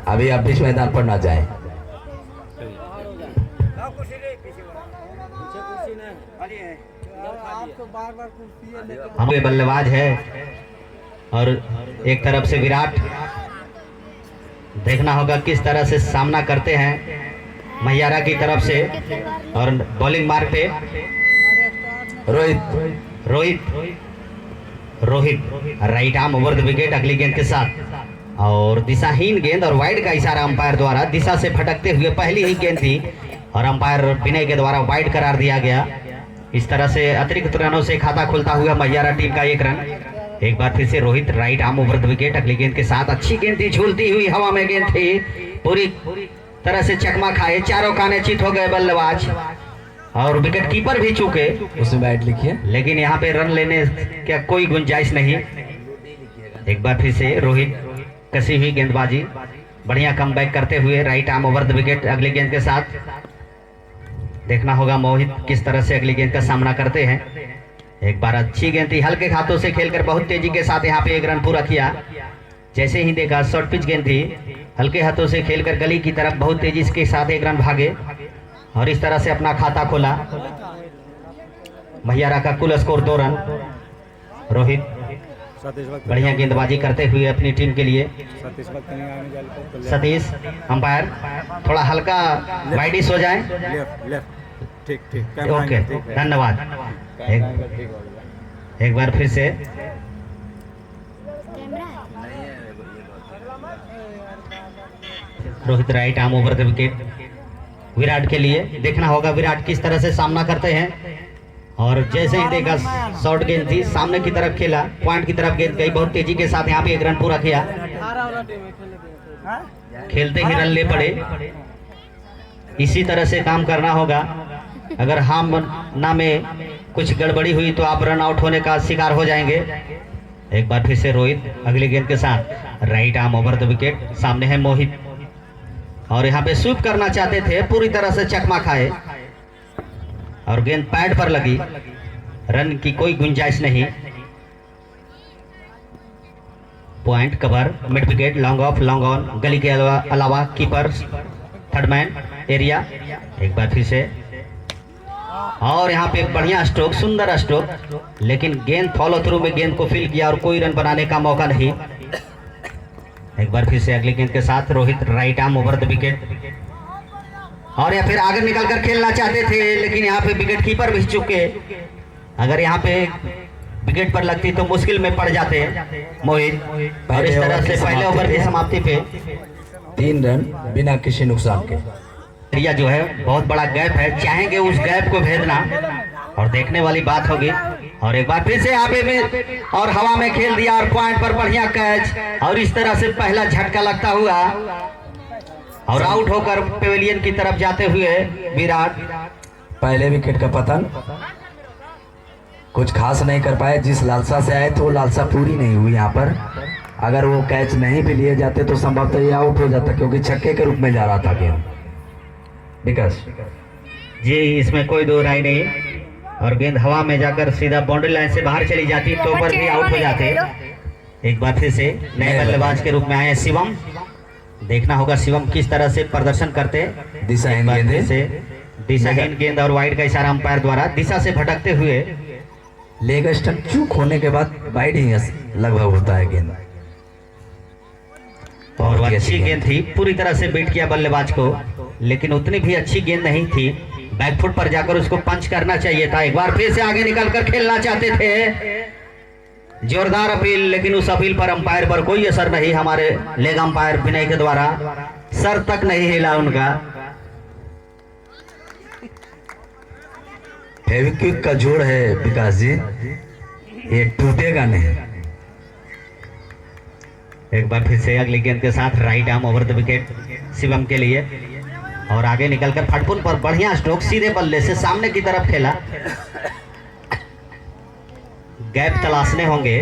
अभी आप बीच मैदान पर ना जाएं। हमारे बल्लेबाज है और एक तरफ से विराट, देखना होगा किस तरह से सामना करते हैं मैयारा की तरफ से। और बॉलिंग मार्क पे Rohit Rohit right arm over the wicket अगली गेंद के साथ। और दिशाहीन गेंद और वाइड का इशारा अंपायर द्वारा, दिशा से भटकते हुए पहली ही गेंद थी और अंपायर विनय के द्वारा वाइड करार दिया गया। इस तरह से अतिरिक्त रनों से खाता खुलता हुआ मैयारा टीम का एक रन। एक बार फिर से Rohit right arm over the wicket अगली गेंद के साथ। अच्छी गेंद थी, झूलती हुई हवा में गेंद थी, पूरी तरह से चकमा खाए, चारों काने चित हो गए बल्लेबाज और विकेट कीपर भी चूके। उसमें बैट लिखिए, लेकिन यहाँ पे रन लेने का कोई गुंजाइश नहीं। एक बार फिर से रोहित कसी हुई गेंदबाजी, बढ़िया कमबैक करते हुए right arm over the wicket अगली गेंद के साथ। देखना होगा मोहित किस तरह से अगली गेंद का सामना करते हैं। एक बार अच्छी गेंद थी, हल्के हाथों से खेलकर बहुत तेजी के साथ यहाँ पे एक रन पूरा किया। जैसे ही देखा शॉर्ट पिच गेंद थी, हल्के हाथों से खेलकर गली की तरफ बहुत तेजी के साथ एक रन भागे और इस तरह से अपना खाता खोला। मैयारा का कुल स्कोर 2 रन। रोहित बढ़िया गेंदबाजी करते हुए अपनी टीम के लिए। सतीश अंपायर थोड़ा हल्का वाइडिश हो जाए। ठीक ओके, धन्यवाद। एक बार फिर से Rohit right arm over the wicket Virat के लिए। देखना होगा विराट किस तरह से सामना करते हैं। और जैसे ही देखा शॉर्ट गेंद थी, सामने की तरफ खेला, पॉइंट की तरफ गेंद गई, बहुत तेजी के साथ यहाँ पे एक रन पूरा किया। खेलते ही रन ले पड़े। इसी तरह से काम करना होगा। अगर हम ना में कुछ गड़बड़ी हुई तो आप रन आउट होने का शिकार हो जाएंगे। एक बार फिर से रोहित अगली गेंद के साथ right arm over the wicket. सामने है मोहित और यहाँ पे स्वीप करना चाहते थे, पूरी तरह से चकमा खाए और गेंद पैड पर लगी। रन की कोई गुंजाइश नहीं। Point cover, mid wicket, long off, long on, गली के अलावा कीपर, थर्ड मैन एरिया। एक बार फिर से और यहाँ पे बढ़िया स्ट्रोक, सुंदर स्ट्रोक, लेकिन गेंद फॉलो थ्रू में गेंद को फील किया और कोई रन बनाने का मौका नहीं। एक बार फिर से अगली गेंद के साथ Rohit right arm over the wicket और या फिर आगे निकलकर खेलना चाहते थे, लेकिन यहाँ पे विकेट कीपर भी चुके। अगर यहाँ पे विकेट पर लगती तो मुश्किल में पड़ जाते मोहित। और इस तरह से पहले ओवर की समाप्ति पे 3 रन बिना किसी नुकसान के। एरिया जो है बहुत बड़ा गैप है, चाहेंगे उस गैप को भेदना और देखने वाली बात होगी। और एक बार फिर से यहाँ पे में और हवा में खेल दिया और पॉइंट पर बढ़िया कैच और इस तरह से पहला झटका लगता हुआ और आउट होकर पेविलियन की तरफ जाते हुए विराट। पहले विकेट का पतन कुछ खास नहीं कर पाए। जिस लालसा से आए थे वो लालसा पूरी नहीं हुई यहाँ पर। अगर वो कैच नहीं भी लिए जाते तो संभवतः ये आउट हो जाता, क्योंकि छक्के के रूप में जा रहा था गेंद। विकास जी, इसमें कोई दो राय नहीं। और गेंद हवा में जाकर सीधा बाउंड्री लाइन से बाहर चली जाती तो पर भी आउट हो जाते। एक बार फिर से नए बल्लेबाज के रूप में आए शिवम। देखना होगा शिवम किस तरह से प्रदर्शन करते। दिशाहीन गेंद और वाइड का इशारा अंपायर द्वारा, दिशा से भटकते हुए। लेग स्टंप चूक होने के बाद वाइड ही लगभग होता है गेंद। और अच्छी गेंद थी, पूरी तरह से बीट किया बल्लेबाज को, लेकिन उतनी भी अच्छी गेंद नहीं थी। बैकफुट पर जाकर उसको पंच करना चाहिए था। एक बार फिर से आगे निकलकर खेलना चाहते थे। जोरदार अपील, लेकिन उस अपील पर अंपायर पर कोई असर नहीं। हमारे लेग अंपायर विनय के द्वारा सर तक नहीं हिला उनका। फेविक्विक का जोड़ है विकास जी, ये टूटेगा नहीं। एक बार फिर से अगली गेंद के साथ right arm over the wicket Shivam के लिए। और आगे निकलकर फटपुन पर बढ़िया स्ट्रोक, सीधे बल्ले से सामने की तरफ खेला। गैप तलाशने होंगे।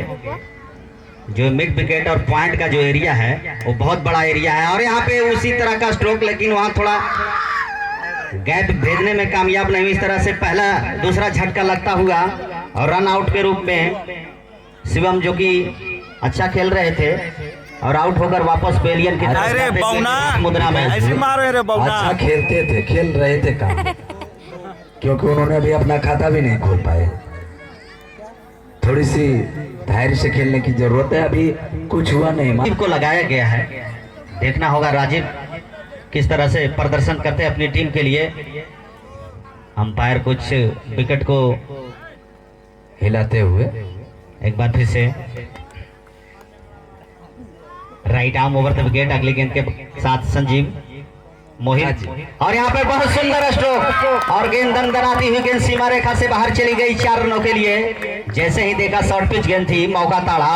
जो मिड विकेट और पॉइंट का जो एरिया है वो बहुत बड़ा एरिया है और यहाँ पे उसी तरह का स्ट्रोक, लेकिन वहां थोड़ा गैप भेजने में कामयाब नहीं। इस तरह से पहला दूसरा झटका लगता हुआ और रन आउट के रूप में शिवम, जो कि अच्छा खेल रहे थे, और आउट होकर वापस पेलियन की तरफ अरे जाते हुए बौना मुद्रा में। ऐसे मारो रे बौना। अच्छा खेलते थे, खेल रहे थे काम, क्योंकि उन्होंने अभी अपना खाता भी नहीं खोल पाए। थोड़ी सी धैर्य से खेलने की जरूरत है, अभी कुछ हुआ नहीं। राजीव को लगाया गया है, देखना होगा राजीव किस तरह से प्रदर्शन करते हैं अपनी टीम के लिए। अंपायर कुछ विकेट को हिलाते हुए एक बार फिर से right arm over the wicket, अगली गेंद के साथ संजीव मोहित, और यहाँ पर बहुत सुंदर स्ट्रोक और गेंद दनदनाती हुई गेंद सीमा रेखा से बाहर चली गई 4 रनों के लिए। जैसे ही देखा शॉर्ट पिच गेंद थी, मौका ताड़ा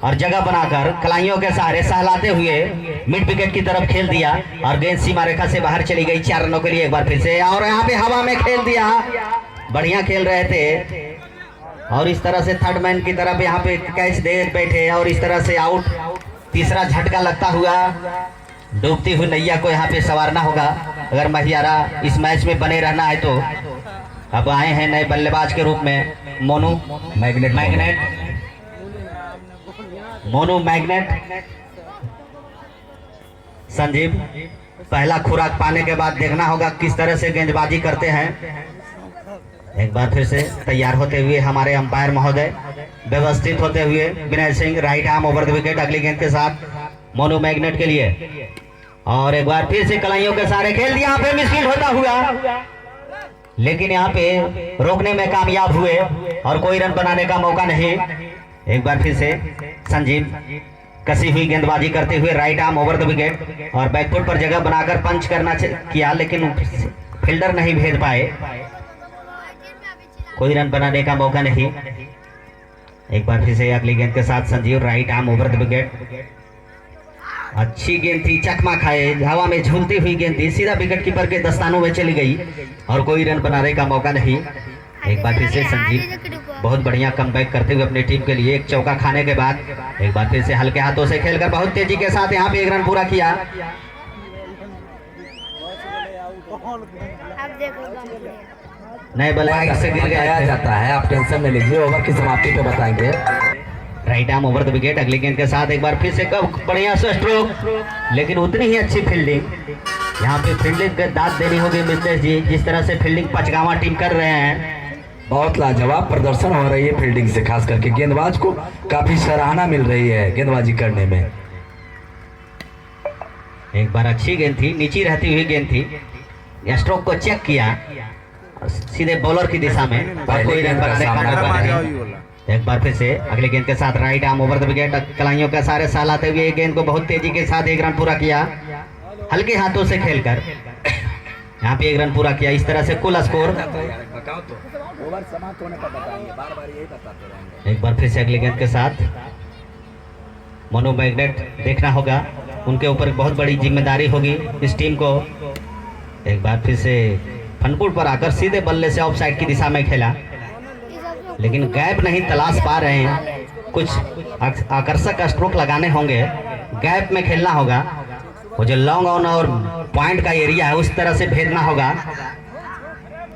और जगह बनाकर कलाइयों के सहारे सहलाते हुए मिड विकेट की तरफ खेल दिया और गेंद सीमा रेखा से बाहर चली गई 4 रनों के लिए। एक बार फिर से और यहाँ पे हवा में खेल दिया, बढ़िया खेल रहे थे और इस तरह से थर्ड मैन की तरफ यहाँ पे कैच दे बैठे और इस तरह से आउट। तीसरा झटका लगता हुआ डूबती हुई नैया को यहाँ पे संवारना होगा अगर महियारा इस मैच में बने रहना है तो। अब आए हैं नए बल्लेबाज के रूप में मोनू मैग्नेट संजीव। पहला खुराक पाने के बाद देखना होगा किस तरह से गेंदबाजी करते हैं। एक बार फिर से तैयार होते हुए हमारे अंपायर महोदय, व्यवस्थित होते हुए Vinay Singh, right arm over the wicket, अगली गेंद के साथ मोनू मैग्नेट के लिए। और एक बार फिर से कलाइयों के सारे खेल दिया, यहाँ पे मिसफील्ड होता हुआ, लेकिन यहाँ पे रोकने में कामयाब हुए और कोई रन बनाने का मौका नहीं। एक बार फिर से संजीव कसी हुई गेंदबाजी करते हुए right arm over the wicket और बैकफुट पर जगह बनाकर पंच करना किया, लेकिन फील्डर नहीं भेज पाए, कोई रन बनाने का मौका नहीं। एक बार फिर से अगली गेंद के साथ Sanjeev, right arm over the wicket, अच्छी गेंद थी, चकमा खाए, हवा में झूलती हुई गेंद थी, सीधा विकेट कीपर के दस्तानों में चली गई और कोई रन बनाने का मौका नहीं। एक बार फिर से संजीव बहुत बढ़िया कमबैक करते हुए अपनी टीम के लिए एक चौका खाने के बाद एक बार फिर से हल्के हाथों से खेलकर बहुत तेजी के साथ यहाँ पे 1 रन पूरा किया। नए बल्लेबाज से गिर गया जाता है, आप टेंशन नहीं लीजिए, ओवर की समाप्ति पे बताएंगे। Right arm over the wicket, अगली गेंद के साथ एक बार फिर से कब बढ़िया सा स्ट्रोक, लेकिन उतनी ही अच्छी फील्डिंग। यहाँ पे फील्डिंग का दाद देनी होगी मिथिलेश जी, जिस तरह से फील्डिंग पचगावा टीम कर रहे हैं। बहुत लाजवाब प्रदर्शन हो रही है फील्डिंग से, खास करके गेंदबाज को काफी सराहना मिल रही है गेंदबाजी करने में। एक बार अच्छी गेंद थी, नीचे रहती हुई गेंद थी, स्ट्रोक को चेक किया सीधे बॉलर की दिशा में, पर कोई रन बनाने का मौका नहीं। एक बार फिर से अगले गेंद के साथ right arm over the wicket, कलाइयों के सारे सहलाते हुए गेंद को बहुत तेजी के साथ 1 रन पूरा किया, हल्के हाथों से खेलकर यहाँ पे 1 रन पूरा किया। इस तरह से कुल स्कोर। एक बार फिर से अगले गेंद के साथ मोनू मैग्नेट, देखना होगा उनके ऊपर बहुत बड़ी जिम्मेदारी होगी इस टीम को। एक बार फिर से फनपुट पर आकर सीधे बल्ले से ऑफ साइड की दिशा में खेला, लेकिन गैप नहीं तलाश पा रहे हैं, कुछ आकर्षक स्ट्रोक लगाने होंगे, गैप में खेलना होगा, वो जो लॉन्ग ऑन और पॉइंट का एरिया है उस तरह से भेजना होगा।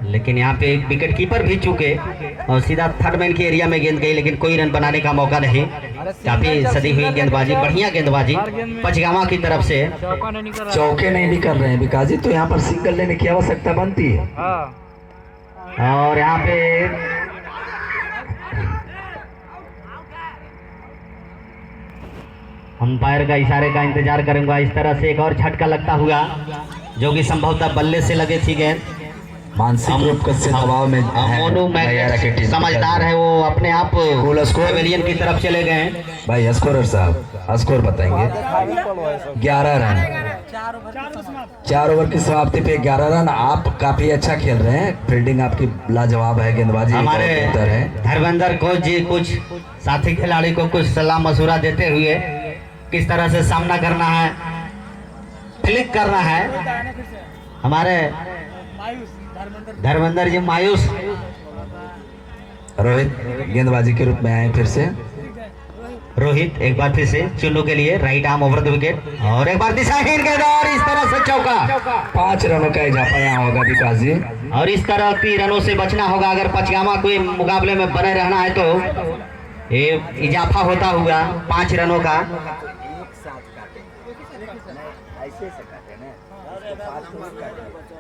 लेकिन यहाँ पे एक विकेट कीपर भी चूके और सीधा थर्ड मैन के एरिया में गेंद गई, लेकिन कोई रन बनाने का मौका नहीं। काफी सदी हुई गेंदबाजी, बढ़िया गेंदबाजी पचगावा की तरफ से। चौके नहीं भी कर रहे हैं विकास जी, तो यहाँ पर सिंगल लेने की आवश्यकता बनती है। और यहाँ पे अंपायर का इशारे का इंतजार करूंगा। इस तरह से एक और झटका लगता हुआ, जो कि संभवतः बल्ले से लगे थी गेंद। मानसिक रूप से दबाव में मोनू मैग्नेट समझदार है, वो अपने आप पेविलियन की तरफ चले गए। भाई स्कोरर साहब स्कोर बताएंगे। 11 रन, 4 ओवर की समाप्ति पे 11 रन। आप काफी अच्छा खेल रहे हैं, फील्डिंग आपकी लाजवाब है, गेंदबाजी हमारे बेहतर है। धर्मेंद्र कोच जी कुछ साथी खिलाड़ी को कुछ सलाह मशुरा देते हुए किस तरह से सामना करना है, क्लिक करना है। हमारे धर्मेंद्र जी मायूस। रोहित गेंदबाजी के रूप में आए फिर से। रोहित एक बार फिर से चुन्नू के लिए right arm over the wicket और एक बार दिशाहीन गेंद और इस तरह से चौका। 5 रनों का इजाफा यहाँ होगा विकास जी, और इस तरह की रनों से बचना होगा अगर पचगामा कोई मुकाबले में बने रहना है तो। ये इजाफा होता हुआ 5 रनों का। ऐसे से काटे ना,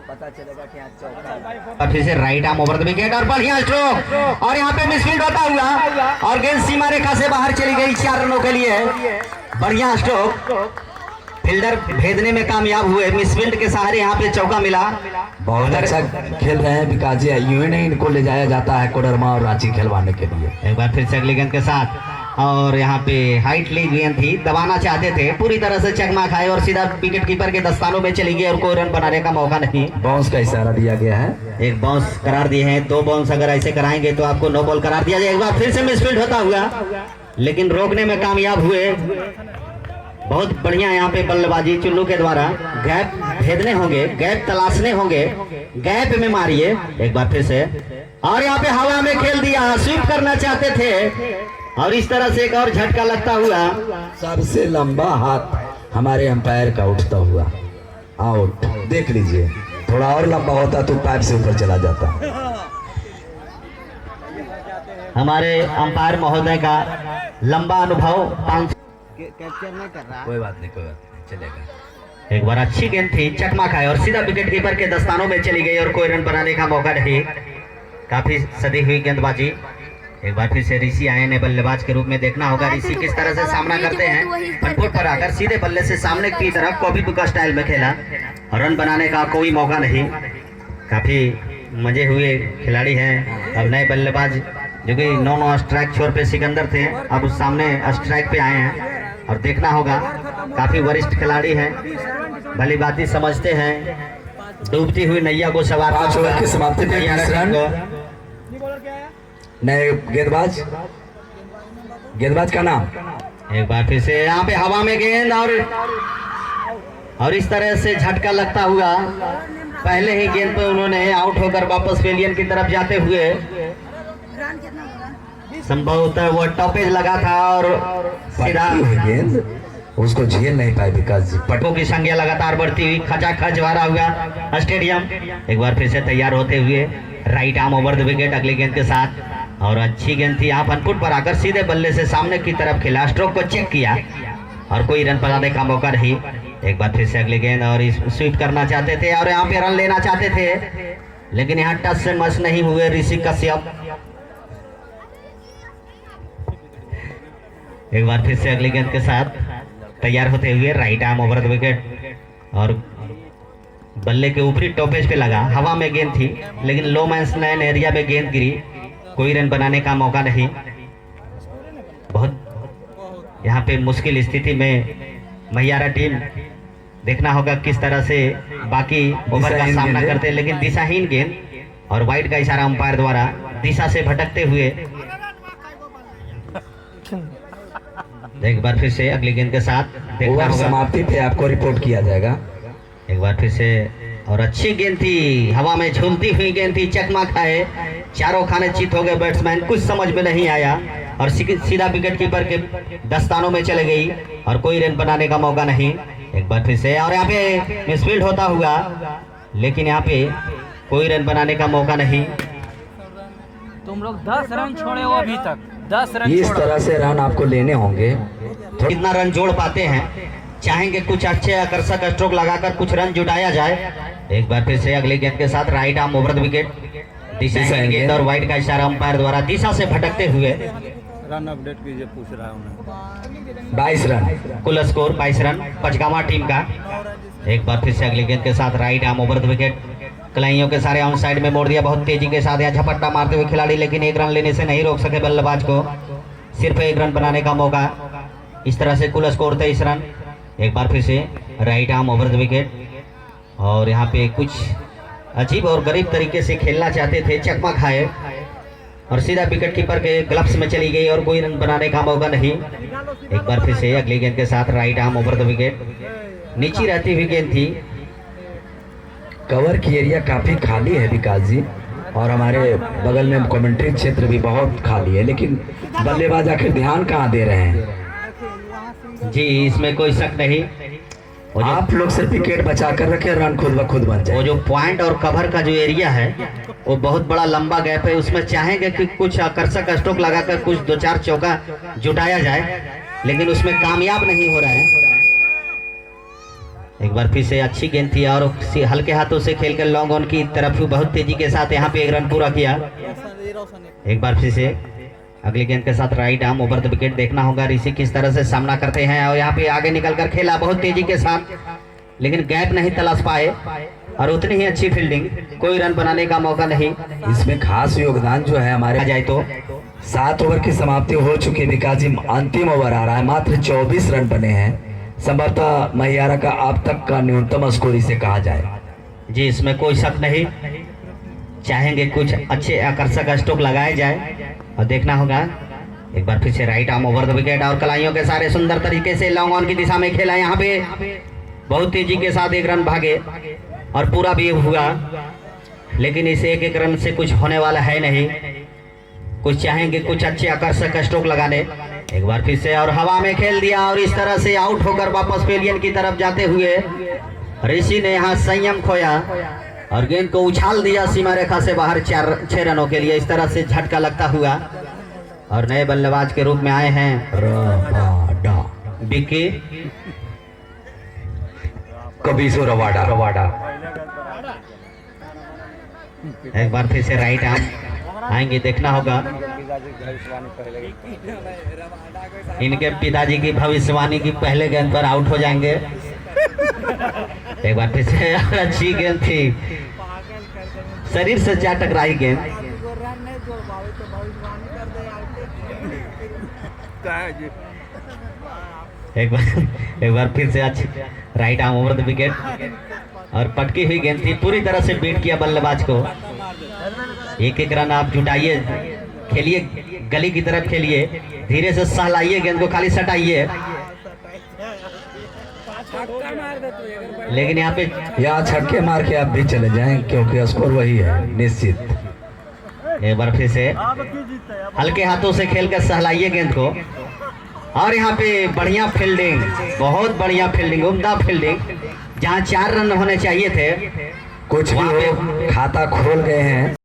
पता चलेगा कि यहाँ चौका। और फिर से right arm over the wicket और बढ़िया स्ट्रोक और यहाँ पे मिसफील्ड होता हुआ और गेंद सीमा रेखा से बाहर चली गई 4 रनों के लिए। बढ़िया स्ट्रोक, फील्डर भेजने में कामयाब हुए, मिसफील्ड के सहारे यहाँ पे चौका मिला। बहुत अच्छा खेल रहे हैं विकास जी, यूं ही नहीं इनको ले जाया जाता है कोडरमा और रांची खेलवाने के लिए। एक बार फिर से अगली गेंद के साथ और यहाँ पे हाइट ली गेंद थी, दबाना चाहते थे, पूरी तरह से चकमा खाए और सीधा विकेट कीपर के दस्तानों में चली गई और कोई रन बनाने का मौका नहीं। बाउंस का इशारा दिया गया है, एक बाउंस करार दिए हैं, 2 बाउंस अगर ऐसे कराएंगे तो आपको नो बॉल करार दिया जाए। एक बार फिर से मिसफील्ड होता हुआ लेकिन रोकने में कामयाब हुए। बहुत बढ़िया यहाँ पे बल्लेबाजी चुल्लू के द्वारा, गैप भेदने होंगे, गैप तलाशने होंगे, गैप में मारिए। एक बार फिर से और यहाँ पे हवा में खेल दिया, स्वीप करना चाहते थे और इस तरह से एक और झटका लगता हुआ। सबसे लंबा हाथ हमारे अंपायर का उठता हुआ आउट। देख लीजिए, थोड़ा और लंबा होता तो पाइप से ऊपर चला जाता। हमारे अंपायर महोदय का लंबा अनुभव कैप्चर नहीं कर रहा। कोई बात नहीं, कोई बात नहीं, चलेगा। एक बार अच्छी गेंद थी, चकमा खाए और सीधा विकेट कीपर के दस्तानों में चली गई और कोई रन बनाने का मौका नहीं। काफी सदी हुई गेंदबाजी। एक बार फिर से ऋषि आए ने बल्लेबाज के रूप में, देखना होगा ऋषि किस तरह से सामना करते हैं। फुट पर आकर सीधे बल्ले से सामने की तरफ कॉपी बुक स्टाइल में खेला और रन बनाने का कोई मौका नहीं। काफी मजे हुए खिलाड़ी हैं। अब नए बल्लेबाज जो कि 9 स्ट्राइक छोर पे सिकंदर थे, अब उस सामने स्ट्राइक पे आए हैं और देखना होगा, काफी वरिष्ठ खिलाड़ी हैं, भली बात समझते हैं, डूबती हुई नैया को सवार। 5 ओवर की समाप्ति पे 20 रन। नए गेंदबाज का नाम। एक बार फिर से यहाँ पे हवा में गेंद और इस तरह से झटका लगता हुआ। पहले ही गेंद पे उन्होंने आउट होकर वापस पेलियन की तरफ जाते हुए संभवतः वो टॉपेज लगा था और सीधा गेंद उसको झेल नहीं पाए विकास जी। पटों की संख्या लगातार बढ़ती हुई, खचाखच भरा हुआ स्टेडियम। एक बार फिर से तैयार होते हुए right arm over the wicket अगली गेंद के साथ और अच्छी गेंद थी। यहाँ फुट पर आकर सीधे बल्ले से सामने की तरफ खेला, स्ट्रोक को चेक किया और कोई रन बनाने का मौका नहीं। एक बार फिर से अगली गेंद और स्वीप करना चाहते थे और यहाँ पे रन लेना चाहते थे लेकिन यहाँ टच से मस नहीं हुए ऋषि कश्यप। एक बार फिर से अगली गेंद के साथ तैयार होते हुए right arm over the wicket और बल्ले के ऊपरी टॉपेज पे लगा, हवा में गेंद थी लेकिन लो मैंस लाइन एरिया में गेंद गिरी, कोई रन बनाने का मौका नहीं। बहुत यहाँ पे मुश्किल स्थिति में मैयारा टीम, देखना होगा किस तरह से बाकी ओवर का सामना करते हैं लेकिन दिशाहीन गेंद और वाइड का इशारा अंपायर द्वारा दिशा से भटकते हुए। एक बार फिर से अगली गेंद के साथ देखना होगा, समाप्ति पे आपको रिपोर्ट किया जाएगा। एक बार फिर से और अच्छी गेंद थी, हवा में झूलती हुई गेंद थी, चकमा खाए, चारों खाने चित हो गए बैट्समैन, कुछ समझ में नहीं आया और सीधा विकेट कीपर के दस्तानों में चले गई और कोई रन बनाने का मौका नहीं। एक बार फिर से और यहाँ पे मिसफील्ड होता हुआ लेकिन यहाँ पे कोई रन बनाने का मौका नहीं। तुम लोग 10 रन छोड़े हो अभी तक, 10 रन। इस तरह से रन आपको लेने होंगे। कितना रन जोड़ पाते हैं, चाहेंगे कुछ अच्छे आकर्षक स्ट्रोक लगाकर कुछ रन जुटाया जाए। एक बार फिर से अगली गेंद के साथ right arm over the wicket, दिशा गेंद और वाइड का इशारा अंपायर द्वारा दिशा से भटकते हुए। रन अपडेट कीजिए, पूछ रहा हूँ मैं। 22 रन, कुल स्कोर 22 रन पचगामा टीम का। एक बार फिर से अगली गेंद के साथ right arm over the wicket, कलाइयों के सारे ऑन साइड में मोड़ दिया बहुत तेजी के साथ, यहाँ झपट्टा मारते हुए खिलाड़ी लेकिन 1 रन लेने से नहीं रोक सके बल्लेबाज को, सिर्फ 1 रन बनाने का मौका। इस तरह से कुल स्कोर 23 रन। एक बार फिर से right arm over the wicket और यहाँ पे कुछ अजीब और गरीब तरीके से खेलना चाहते थे, चकमा खाए और सीधा विकेट कीपर के ग्लव्स में चली गई और कोई रन बनाने का मौका नहीं। एक बार फिर से अगली गेंद के साथ right arm over the wicket, नीची रहती हुई गेंद थी। कवर की एरिया काफी खाली है विकास जी और हमारे बगल में कमेंट्री क्षेत्र भी बहुत खाली है, लेकिन बल्लेबाज आखिर ध्यान कहाँ दे रहे हैं जी, इसमें कोई शक नहीं। आप लोग सिर्फ विकेट बचा कर रखे, रन खुद ब खुद बन जाए। वो जो पॉइंट और कवर का जो एरिया है वो बहुत बड़ा लंबा गैप है, उसमें चाहेंगे कि कुछ आकर्षक स्ट्रोक लगाकर कुछ 2-4 चौका जुटाया जाए लेकिन उसमें कामयाब नहीं हो रहा है। एक बार फिर से अच्छी गेंद थी और हल्के हाथों से खेलकर लॉन्ग ऑन की तरफ बहुत तेजी के साथ यहाँ पे एक रन पूरा किया। एक बार फिर से अगली गेंद के साथ right arm over the wicket. देखना होगा ऋषि किस तरह से सामना करते हैं और यहाँ पे आगे निकलकर खेला बहुत तेजी के साथ, लेकिन गैप नहीं तलाश पाए और उतनी ही अच्छी फील्डिंग, कोई रन बनाने का मौका नहीं। इसमें खास योगदान जो है हमारे जाए तो 7 ओवर की समाप्ति हो चुकी है। विकास जी अंतिम ओवर आ रहा है, मात्र 24 रन बने हैं। संभवतः महियारा का अब तक का न्यूनतम स्कोर इसे कहा जाए। जी, इसमें कोई शक नहीं। चाहेंगे कुछ अच्छे आकर्षक स्ट्रोक लगाए जाए और देखना होगा। एक बार फिर से right arm over the wicket और कलाइयों के सारे सुंदर तरीके से लॉन्ग ऑन की दिशा में खेला। यहाँ पे बहुत तेजी के साथ एक रन भागे और पूरा भी हुआ, लेकिन इस एक रन से कुछ होने वाला है नहीं। कुछ चाहेंगे कुछ अच्छे आकर्षक स्ट्रोक लगाने। एक बार फिर से और हवा में खेल दिया और इस तरह से आउट होकर वापस पेलियन की तरफ जाते हुए ऋषि ने यहाँ संयम खोया और गेंद को उछाल दिया सीमा रेखा से बाहर 4-6 रनों के लिए। इस तरह से झटका लगता हुआ और नए बल्लेबाज के रूप में आए हैं विक्की कबीसो रवाडा। एक बार फिर से राइट आर्म आएंगे, देखना होगा। इनके पिताजी की भविष्यवाणी की पहले गेंद पर आउट हो जाएंगे। एक बार फिर से अच्छी गेंद थी, शरीर से जा टकराई गेंद। एक बार फिर से अच्छी right arm over the wicket और पटकी हुई गेंद थी, पूरी तरह से बीट किया बल्लेबाज को। एक एक रन आप जुटाइए, खेलिए गली की तरफ खेलिए, धीरे से सहलाइए गेंद को, खाली सटाइए। लेकिन यहाँ पे यहाँ छक्के मार के आप भी चले जाएं क्योंकि स्कोर वही है निश्चित। एक बार फिर से हल्के हाथों से खेलकर सहलाइए गेंद को और यहाँ पे बढ़िया फील्डिंग, बहुत बढ़िया फील्डिंग, उम्दा फील्डिंग। जहाँ 4 रन होने चाहिए थे कुछ भी हो, खाता खोल गए हैं।